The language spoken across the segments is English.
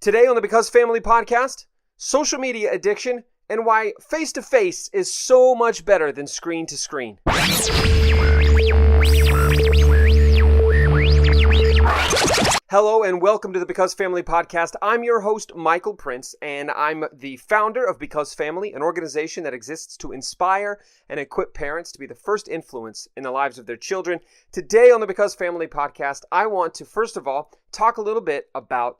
Today on the Because Family podcast, social media addiction and why face-to-face is so much better than screen-to-screen. Hello and welcome to the Because Family podcast. I'm your host, Michael Prince, and I'm the founder of Because Family, an organization that exists to inspire and equip parents to be the first influence in the lives of their children. Today on the Because Family podcast, I want to, first of all, talk a little bit about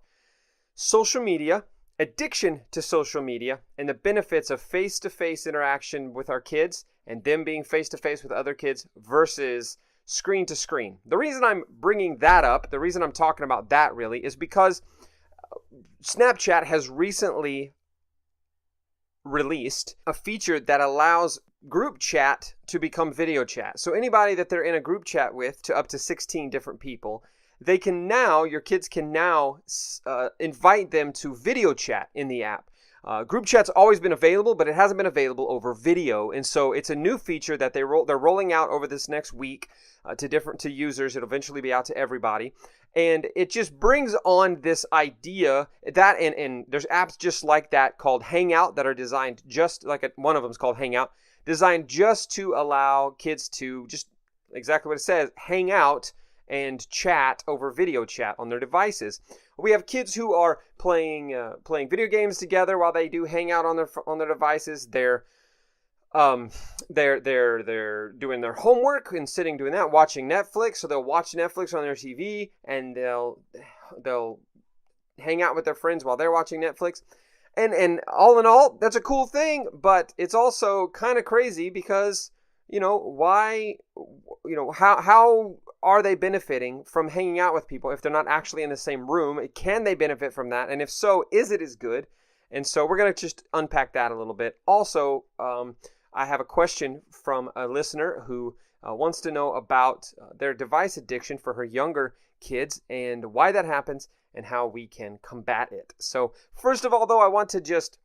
social media, addiction to social media, and the benefits of face-to-face interaction with our kids and them being face-to-face with other kids versus screen-to-screen. The reason I'm bringing that up, the reason I'm talking about that really, is because Snapchat has recently released a feature that allows group chat to become video chat. So anybody that they're in a group chat with, to up to 16 different people, they can now, your kids can now invite them to video chat in the app. Group chat's always been available, but it hasn't been available over video. And so it's a new feature that they're rolling out over this next week to users. It'll eventually be out to everybody. And it just brings on this idea that, and there's apps just like that called Hangout that are designed just like one of them is called Hangout, designed just to allow kids to just exactly what it says, hang out and chat over video chat on their devices. We have kids who are playing video games together while they do hang out on their devices. They're doing their homework and sitting doing that, watching Netflix. So they'll watch Netflix on their TV and they'll hang out with their friends while they're watching Netflix. And all in all, that's a cool thing, but it's also kind of crazy because, how are they benefiting from hanging out with people if they're not actually in the same room? Can they benefit from that? And if so, is it as good? And so we're going to just unpack that a little bit. Also, I have a question from a listener who wants to know about their device addiction for her younger kids and why that happens and how we can combat it. So first of all, though, I want to just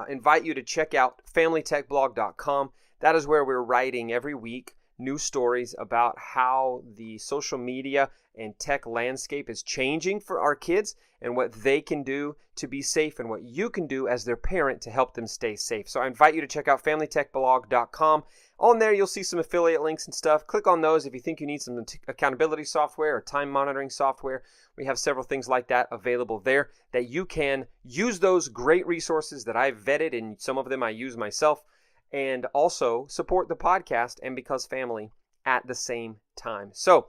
invite you to check out familytechblog.com. That is where we're writing every week new stories about how the social media and tech landscape is changing for our kids and what they can do to be safe and what you can do as their parent to help them stay safe. So I invite you to check out familytechblog.com. On there, you'll see some affiliate links and stuff. Click on those if you think you need some accountability software or time monitoring software. We have several things like that available there that you can use those great resources that I've vetted, and some of them I use myself, and also support the podcast and Because Family at the same time. So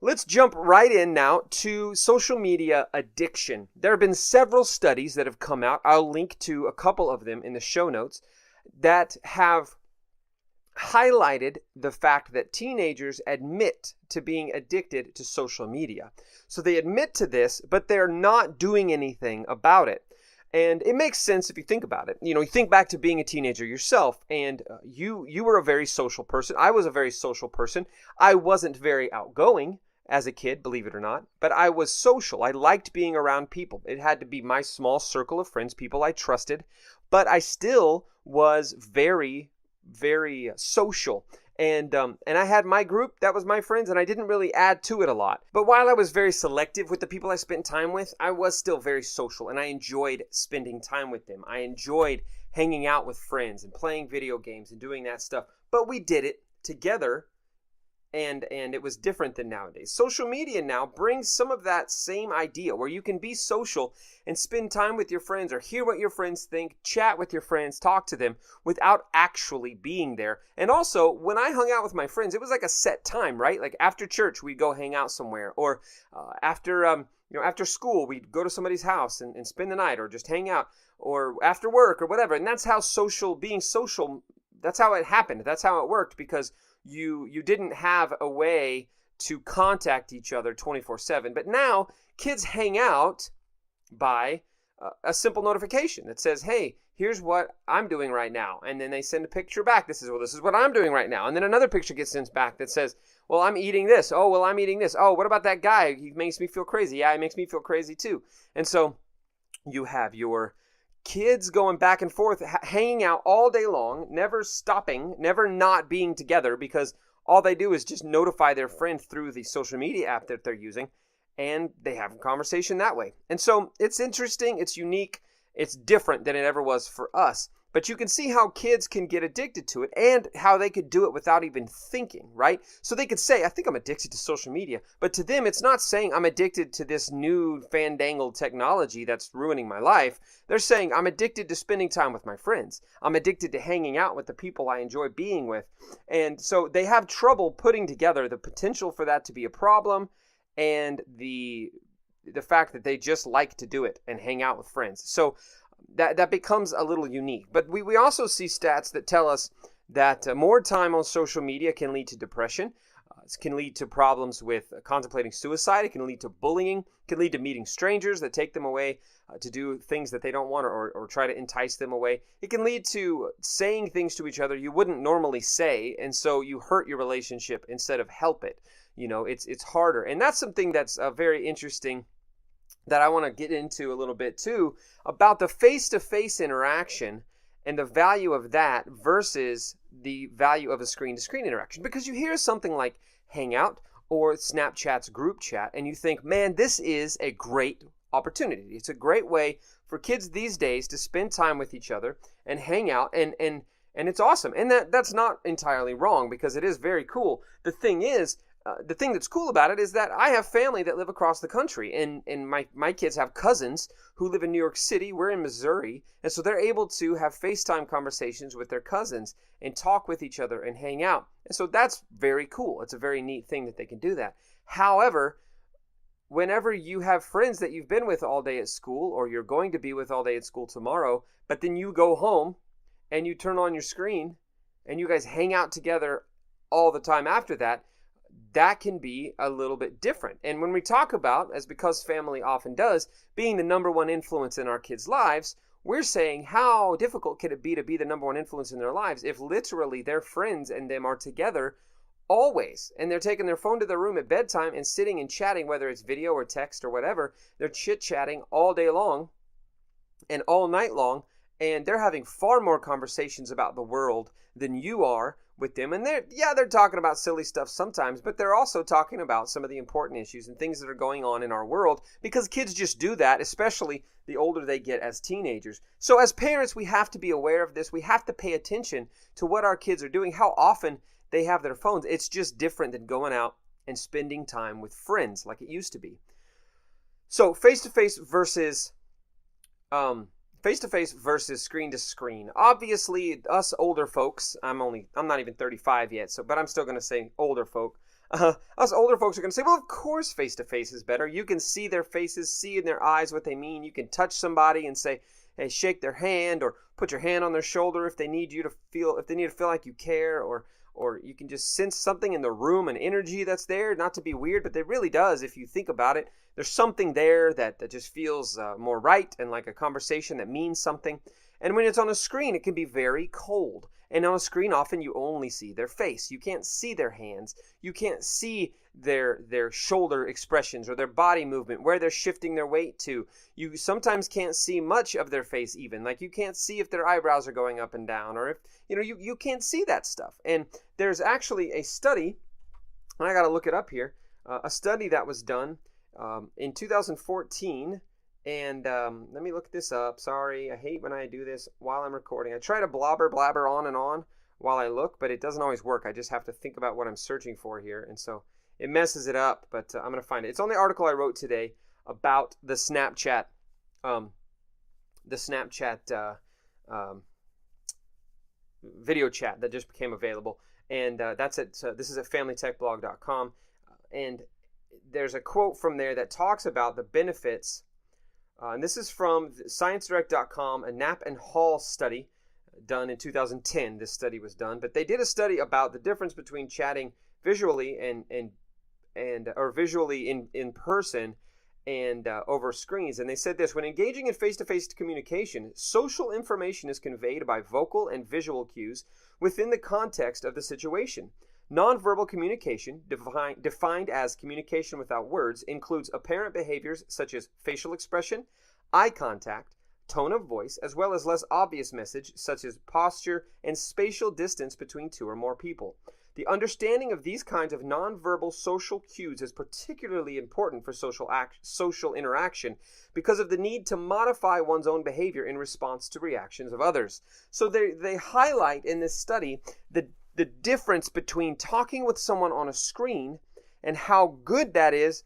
let's jump right in now to social media addiction. There have been several studies that have come out. I'll link to a couple of them in the show notes that have highlighted the fact that teenagers admit to being addicted to social media. So they admit to this, but they're not doing anything about it. And it makes sense if you think about it. You think back to being a teenager yourself, and you were a very social person. I was a very social person. I wasn't very outgoing as a kid, believe it or not, but I was social. I liked being around people. It had to be my small circle of friends, people I trusted, but I still was very, very social. And I had my group, that was my friends, and I didn't really add to it a lot. But while I was very selective with the people I spent time with, I was still very social, and I enjoyed spending time with them. I enjoyed hanging out with friends and playing video games and doing that stuff. But we did it together, and it was different than nowadays. Social media now brings some of that same idea where you can be social and spend time with your friends or hear what your friends think, chat with your friends, talk to them without actually being there. And also, when I hung out with my friends, it was like a set time, right? Like after church, we'd go hang out somewhere, or after school, we'd go to somebody's house and spend the night or just hang out, or after work or whatever. And that's how being social, that's how it happened. That's how it worked, because you didn't have a way to contact each other 24/7. But now kids hang out by a simple notification that says, hey, here's what I'm doing right now. And then they send a picture back. This is what I'm doing right now. And then another picture gets sent back that says, well, I'm eating this. Oh, well, I'm eating this. Oh, what about that guy? He makes me feel crazy. Yeah, he makes me feel crazy too. And so you have your kids going back and forth, hanging out all day long, never stopping, never not being together, because all they do is just notify their friend through the social media app that they're using. and they have a conversation that way. And so it's interesting, it's unique, it's different than it ever was for us. But you can see how kids can get addicted to it and how they could do it without even thinking, right? So they could say, I think I'm addicted to social media. But to them, it's not saying I'm addicted to this new fandangled technology that's ruining my life. They're saying I'm addicted to spending time with my friends. I'm addicted to hanging out with the people I enjoy being with. And so they have trouble putting together the potential for that to be a problem and the fact that they just like to do it and hang out with friends. So that becomes a little unique. But we also see stats that tell us that more time on social media can lead to depression. It can lead to problems with contemplating suicide. It can lead to bullying. It can lead to meeting strangers that take them away to do things that they don't want or try to entice them away. It can lead to saying things to each other you wouldn't normally say, and so you hurt your relationship instead of help it. It's harder. And that's something that's very interesting that I want to get into a little bit too, about the face-to-face interaction and the value of that versus the value of a screen-to-screen interaction. Because you hear something like Hangout or Snapchat's group chat and you think, man, this is a great opportunity. It's a great way for kids these days to spend time with each other and hang out, and it's awesome. And that's not entirely wrong, because it is very cool. The thing is, the thing that's cool about it is that I have family that live across the country, and my kids have cousins who live in New York City. We're in Missouri, and so they're able to have FaceTime conversations with their cousins and talk with each other and hang out. And so that's very cool. It's a very neat thing that they can do that. However, whenever you have friends that you've been with all day at school, or you're going to be with all day at school tomorrow, but then you go home and you turn on your screen and you guys hang out together all the time after that, that can be a little bit different. And when we talk about, as Because Family often does, being the number one influence in our kids' lives, we're saying how difficult can it be to be the number one influence in their lives if literally their friends and them are together always, and they're taking their phone to their room at bedtime and sitting and chatting, whether it's video or text or whatever. They're chit-chatting all day long and all night long, and they're having far more conversations about the world than you are with them. And they're talking about silly stuff sometimes, but they're also talking about some of the important issues and things that are going on in our world, because kids just do that, especially the older they get as teenagers. So as parents, we have to be aware of this. We have to pay attention to what our kids are doing, how often they have their phones. It's just different than going out and spending time with friends like it used to be. So face-to-face versus screen to screen. Obviously, us older folks, I'm not even 35 yet, but I'm still going to say older folk. Us older folks are going to say, well, of course face to face is better. You can see their faces, see in their eyes what they mean. You can touch somebody and say, hey, shake their hand, or put your hand on their shoulder if they need to feel like you care, or you can just sense something in the room, an energy that's there, not to be weird, but it really does if you think about it. There's something there that just feels more right and like a conversation that means something. And when it's on a screen, it can be very cold. And on a screen, often you only see their face. You can't see their hands. You can't see their shoulder expressions or their body movement, where they're shifting their weight to. You sometimes can't see much of their face even. Like you can't see if their eyebrows are going up and down, or if, you can't see that stuff. And there's actually a study, and I got to look it up here, a study that was done in 2014. And let me look this up. Sorry, I hate when I do this while I'm recording. I try to blabber on and on while I look, but it doesn't always work. I just have to think about what I'm searching for here, and so it messes it up, but I'm going to find it. It's on the article I wrote today about the Snapchat video chat that just became available. And this is at familytechblog.com. And there's a quote from there that talks about the benefits. And this is from ScienceDirect.com, a Knapp and Hall study done in 2010. This study was done, but they did a study about the difference between chatting visually or visually in person and over screens. And they said this: when engaging in face-to-face communication, social information is conveyed by vocal and visual cues within the context of the situation. Nonverbal communication, defined as communication without words, includes apparent behaviors such as facial expression, eye contact, tone of voice, as well as less obvious message such as posture and spatial distance between two or more people. The understanding of these kinds of nonverbal social cues is particularly important for social interaction because of the need to modify one's own behavior in response to reactions of others. So they highlight in this study the difference between talking with someone on a screen and how good that is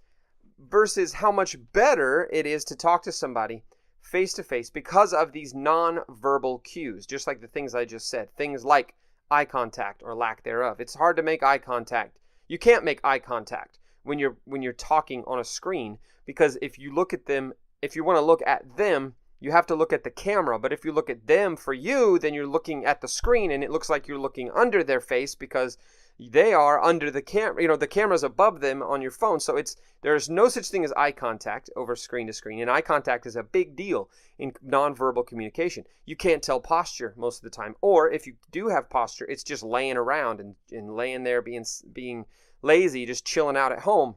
versus how much better it is to talk to somebody face to face because of these nonverbal cues, just like the things I just said. Things like eye contact or lack thereof. It's hard to make eye contact. You can't make eye contact when you're talking on a screen, because if you look at them, if you want to look at them, you have to look at the camera. But if you look at them for you, then you're looking at the screen, and it looks like you're looking under their face because they are under the camera. The camera's above them on your phone. So there's no such thing as eye contact over screen to screen. And eye contact is a big deal in nonverbal communication. You can't tell posture most of the time. Or if you do have posture, it's just laying around and laying there being lazy, just chilling out at home.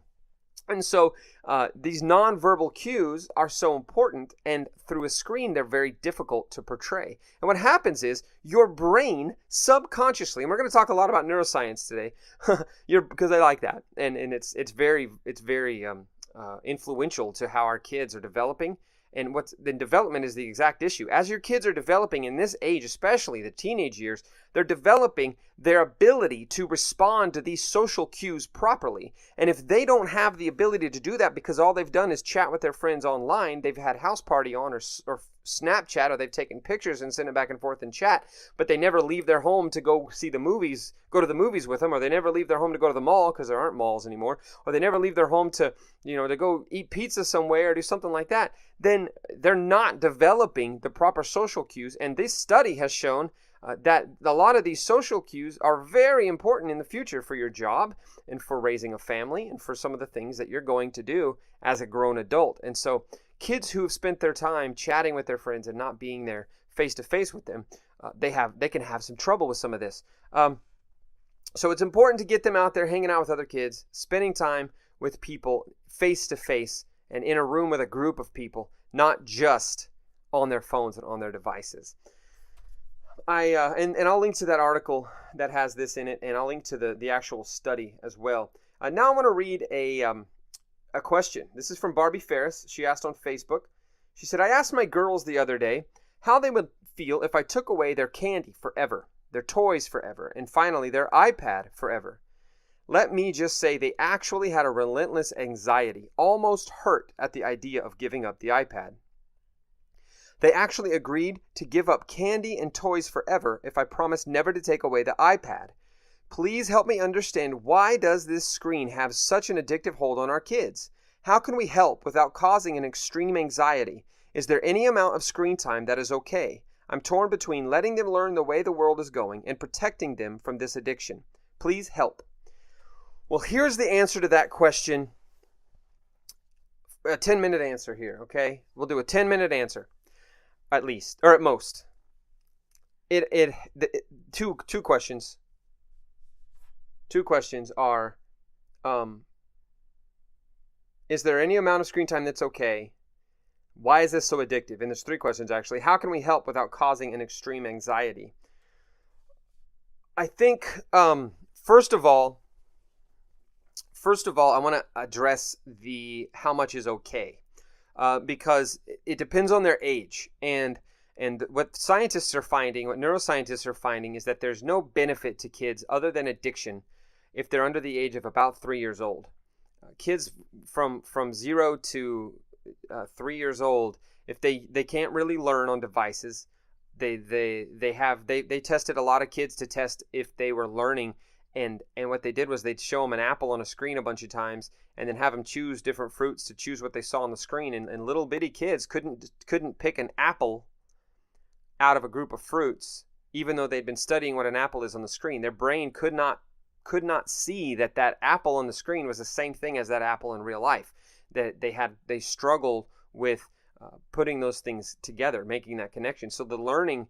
And so these nonverbal cues are so important, and through a screen, they're very difficult to portray. And what happens is your brain subconsciously, and we're going to talk a lot about neuroscience today, because I like that, and it's very influential to how our kids are developing. And what's the development is the exact issue. As your kids are developing in this age, especially the teenage years, they're developing their ability to respond to these social cues properly. And if they don't have the ability to do that because all they've done is chat with their friends online, they've had house party on or Snapchat, or they've taken pictures and sent it back and forth in chat, but they never leave their home to go to the movies with them, or they never leave their home to go to the mall because there aren't malls anymore, or they never leave their home to go eat pizza somewhere or do something like that, then they're not developing the proper social cues. And this study has shown that a lot of these social cues are very important in the future for your job and for raising a family and for some of the things that you're going to do as a grown adult. And so kids who have spent their time chatting with their friends and not being there face to face with them, they can have some trouble with some of this. So it's important to get them out there hanging out with other kids, spending time with people face to face and in a room with a group of people, not just on their phones and on their devices. And I'll link to that article that has this in it, and I'll link to the actual study as well. Now I want to read a question. This is from Barbie Ferris. She asked on Facebook. She said, I asked my girls the other day how they would feel if I took away their candy forever, their toys forever, and finally their iPad forever. Let me just say they actually had a relentless anxiety, almost hurt at the idea of giving up the iPad. They actually agreed to give up candy and toys forever if I promised never to take away the iPad. Please help me understand, why does this screen have such an addictive hold on our kids? How can we help without causing an extreme anxiety? Is there any amount of screen time that is okay? I'm torn between letting them learn the way the world is going and protecting them from this addiction. Please help. Well, here's the answer to that question. A 10-minute answer here, okay? We'll do a 10-minute answer, at least, or at most. Two questions. Two questions are, is there any amount of screen time that's okay? Why is this so addictive? And there's three questions, actually. How can we help without causing an extreme anxiety? I think, first of all, I want to address how much is okay, because it depends on their age. And what scientists are finding, what neuroscientists are finding, is that there's no benefit to kids other than addiction if they're under the age of about 3 years old. Kids from 0 to 3 years old, if they can't really learn on devices, they tested a lot of kids to test if they were learning. And what they did was they'd show them an apple on a screen a bunch of times and then have them choose different fruits to choose what they saw on the screen. And little bitty kids couldn't pick an apple out of a group of fruits, even though they'd been studying what an apple is on the screen. Their brain could not see that apple on the screen was the same thing as that apple in real life. That they struggled with putting those things together, making that connection. So the learning,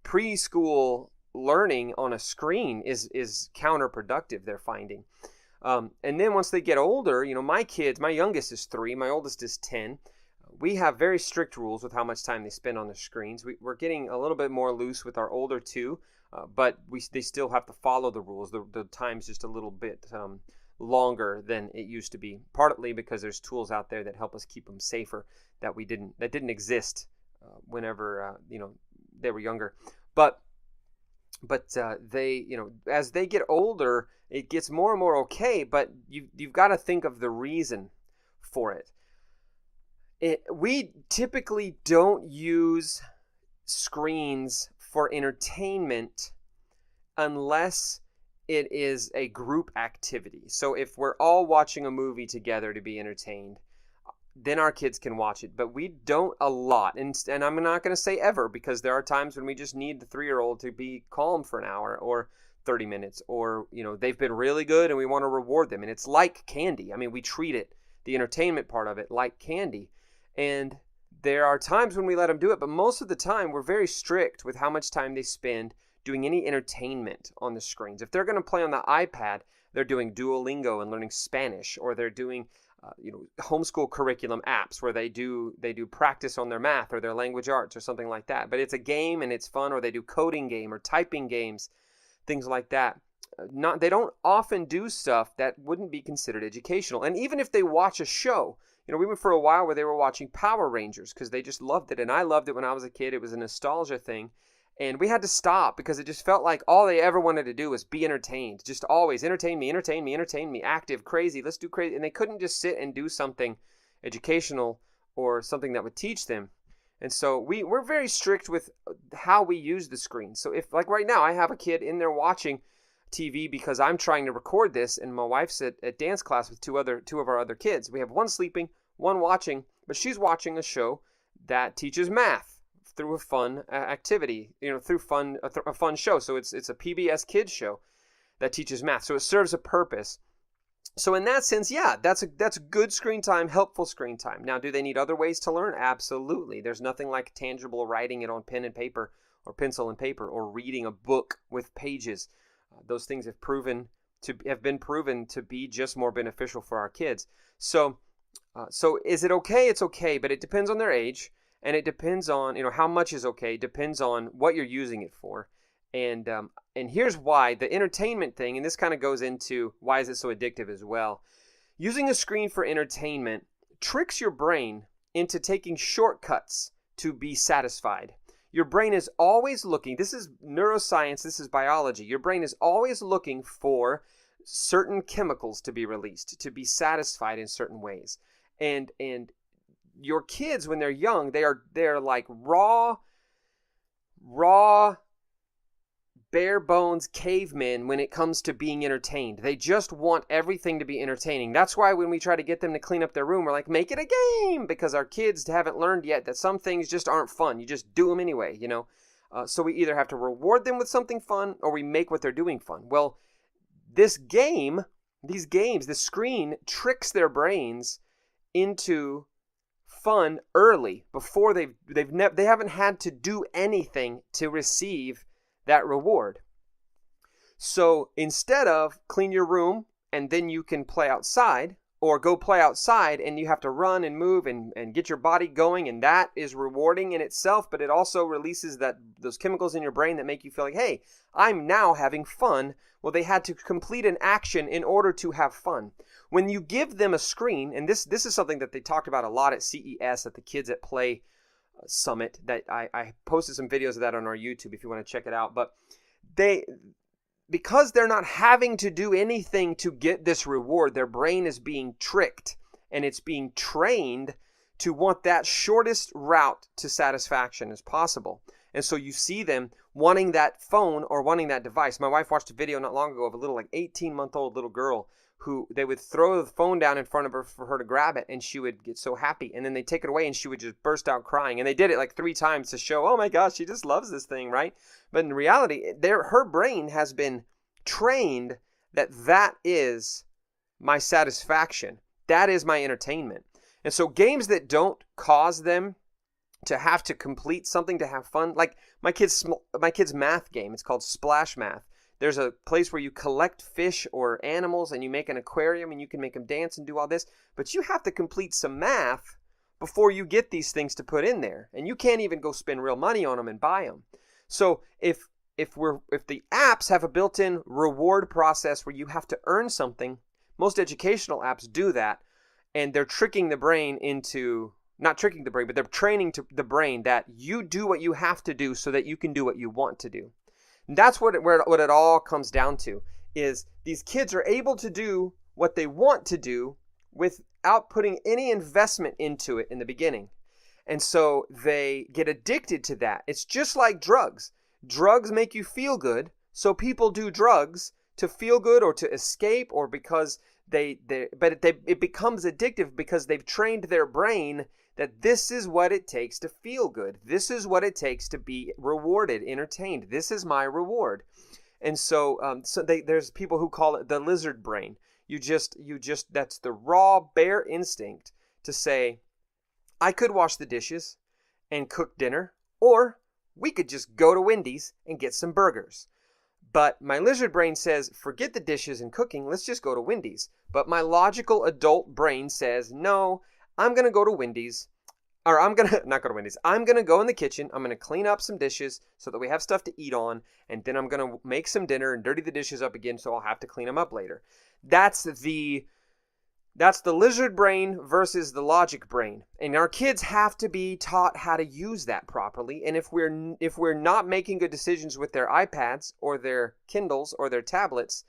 preschool learning on a screen is counterproductive, they're finding. And then once they get older, my youngest is 3, my oldest is 10. we have very strict rules with how much time they spend on the screens. We're getting a little bit more loose with our older two, but they still have to follow the rules. The time's just a little bit longer than it used to be, partly because there's tools out there that help us keep them safer that didn't exist whenever they were younger. But they, as they get older, it gets more and more okay, but you've got to think of the reason for it. We typically don't use screens for entertainment unless it is a group activity. So if we're all watching a movie together to be entertained, then our kids can watch it. But we don't a lot. And I'm not going to say ever, because there are times when we just need the 3-year-old to be calm for an hour or 30 minutes, or, they've been really good and we want to reward them. And it's like candy. I mean, we treat it, the entertainment part of it, like candy. And there are times when we let them do it, but most of the time we're very strict with how much time they spend doing any entertainment on the screens. If they're going to play on the iPad, they're doing Duolingo and learning Spanish, or they're doing homeschool curriculum apps where they do practice on their math or their language arts or something like that. But it's a game and it's fun, or they do coding game or typing games, things like that. They don't often do stuff that wouldn't be considered educational. And even if they watch a show, we went for a while where they were watching Power Rangers because they just loved it. And I loved it when I was a kid. It was a nostalgia thing. And we had to stop because it just felt like all they ever wanted to do was be entertained. Just always entertain me, active, crazy, let's do crazy. And they couldn't just sit and do something educational or something that would teach them. And so we're very strict with how we use the screen. So if, like right now, I have a kid in there watching TV because I'm trying to record this, and my wife's at dance class with two of our other kids. We have one sleeping, one watching, but she's watching a show that teaches math through a fun activity, through a fun show. So it's a PBS kids show that teaches math. So it serves a purpose. So in that sense, yeah, that's good screen time, helpful screen time. Now, do they need other ways to learn? Absolutely. There's nothing like tangible writing it on pen and paper or pencil and paper, or reading a book with pages. Those things have been proven to be just more beneficial for our kids. So is it okay? It's okay, but it depends on their age, and it depends on how much is okay. It depends on what you're using it for, and here's why the entertainment thing. And this kind of goes into why is it so addictive as well. Using a screen for entertainment tricks your brain into taking shortcuts to be satisfied. Your brain is always looking. This is neuroscience. This is biology. Your brain is always looking for certain chemicals to be released, to be satisfied in certain ways. And your kids, when they're young, they're like raw, bare bones cavemen when it comes to being entertained. They just want everything to be entertaining. That's why when we try to get them to clean up their room, we're like, make it a game, because our kids haven't learned yet that some things just aren't fun. You just do them anyway, So we either have to reward them with something fun, or we make what they're doing fun. Well, this screen tricks their brains into fun early, before they haven't had to do anything to receive that reward. So instead of clean your room and then you can play outside, or go play outside and you have to run and move and get your body going, and that is rewarding in itself, but it also releases those chemicals in your brain that make you feel like, hey, I'm now having fun. Well, they had to complete an action in order to have fun. When you give them a screen, and this is something that they talked about a lot at CES, at the Kids at Play Summit, that I posted some videos of that on our YouTube if you want to check it out. But because they're not having to do anything to get this reward, their brain is being tricked, and it's being trained to want that shortest route to satisfaction as possible. And so you see them wanting that phone or wanting that device. My wife watched a video not long ago of a little 18-month-old little girl who they would throw the phone down in front of her for her to grab it, and she would get so happy. And then they take it away and she would just burst out crying. And they did it 3 times to show, oh my gosh, she just loves this thing, right? But in reality, her brain has been trained that is my satisfaction. That is my entertainment. And so games that don't cause them to have to complete something to have fun, like my kid's math game, it's called Splash Math. There's a place where you collect fish or animals and you make an aquarium and you can make them dance and do all this, but you have to complete some math before you get these things to put in there. And you can't even go spend real money on them and buy them. So if the apps have a built-in reward process where you have to earn something, most educational apps do that, and they're tricking the brain into, not tricking the brain, but they're training to the brain that you do what you have to do so that you can do what you want to do. And that's what it all comes down to, is these kids are able to do what they want to do without putting any investment into it in the beginning. And so they get addicted to that. It's just like drugs. Drugs make you feel good, so people do drugs to feel good or to escape, or because it becomes addictive because they've trained their brain that this is what it takes to feel good. This is what it takes to be rewarded, entertained. This is my reward. And so there's people who call it the lizard brain. That's the raw, bare instinct to say, I could wash the dishes and cook dinner, or we could just go to Wendy's and get some burgers. But my lizard brain says, forget the dishes and cooking, let's just go to Wendy's. But my logical adult brain says, no, I'm going to go to Wendy's. Or I'm going to, not go to Wendy's, I'm going to go in the kitchen, I'm going to clean up some dishes so that we have stuff to eat on, and then I'm going to make some dinner and dirty the dishes up again so I'll have to clean them up later. That's the lizard brain versus the logic brain. And our kids have to be taught how to use that properly. And if we're not making good decisions with their iPads or their Kindles or their tablets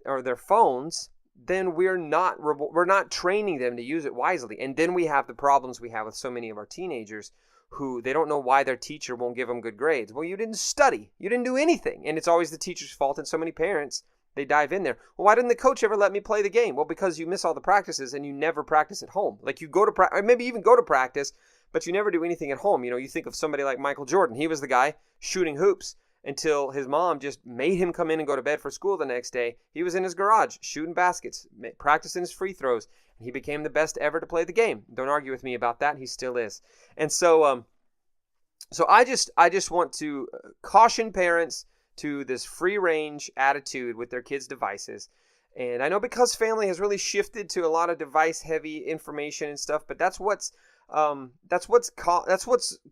or their phones, then we're not training them to use it wisely. And then we have the problems we have with so many of our teenagers who they don't know why their teacher won't give them good grades. Well, you didn't study. You didn't do anything. And it's always the teacher's fault. And so many parents, they dive in there. Well, why didn't the coach ever let me play the game? Well, because you miss all the practices and you never practice at home. Like you go to practice, maybe even go to practice, but you never do anything at home. You know, you think of somebody like Michael Jordan. He was the guy shooting hoops until his mom just made him come in and go to bed for school the next day. He was in his garage shooting baskets, practicing his free throws, and he became the best ever to play the game. Don't argue with me about that. He still is. And so I just want to caution parents to this free range attitude with their kids' devices. And I know Because Family has really shifted to a lot of device heavy information and stuff, but that's what's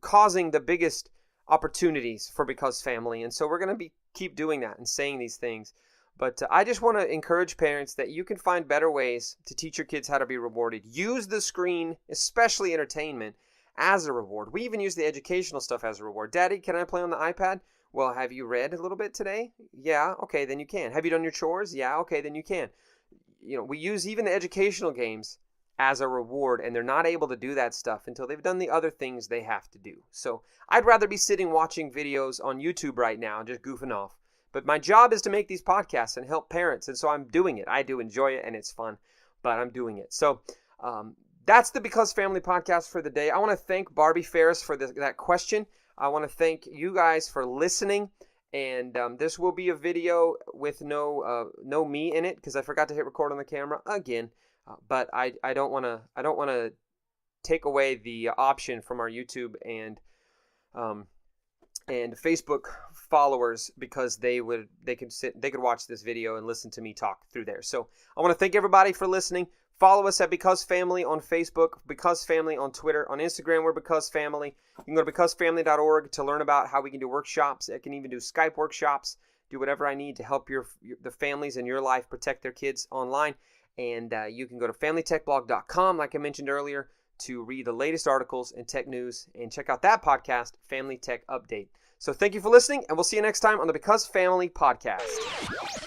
causing the biggest opportunities for Because Family. And so we're going to keep doing that and saying these things. But I just want to encourage parents that you can find better ways to teach your kids how to be rewarded. Use the screen, especially entertainment, as a reward. We even use the educational stuff as a reward. Daddy, can I play on the iPad? Well, have you read a little bit today? Yeah, okay, then you can. Have you done your chores? Yeah, okay, then you can. You know, we use even the educational games as a reward, and they're not able to do that stuff until they've done the other things they have to do. So I'd rather be sitting watching videos on YouTube right now, just goofing off. But my job is to make these podcasts and help parents, and so I'm doing it. I do enjoy it, and it's fun, but I'm doing it. So that's the Because Family podcast for the day. I want to thank Barbie Ferris for that question. I want to thank you guys for listening, and this will be a video with no me in it because I forgot to hit record on the camera again. But I don't want to take away the option from our YouTube and Facebook followers because they could watch this video and listen to me talk through there. So I want to thank everybody for listening. Follow us at Because Family on Facebook, Because Family on Twitter. On Instagram, we're Because Family. You can go to becausefamily.org to learn about how we can do workshops. I can even do Skype workshops, do whatever I need to help the families in your life protect their kids online. And you can go to familytechblog.com, like I mentioned earlier, to read the latest articles and tech news and check out that podcast, Family Tech Update. So thank you for listening, and we'll see you next time on the Because Family podcast.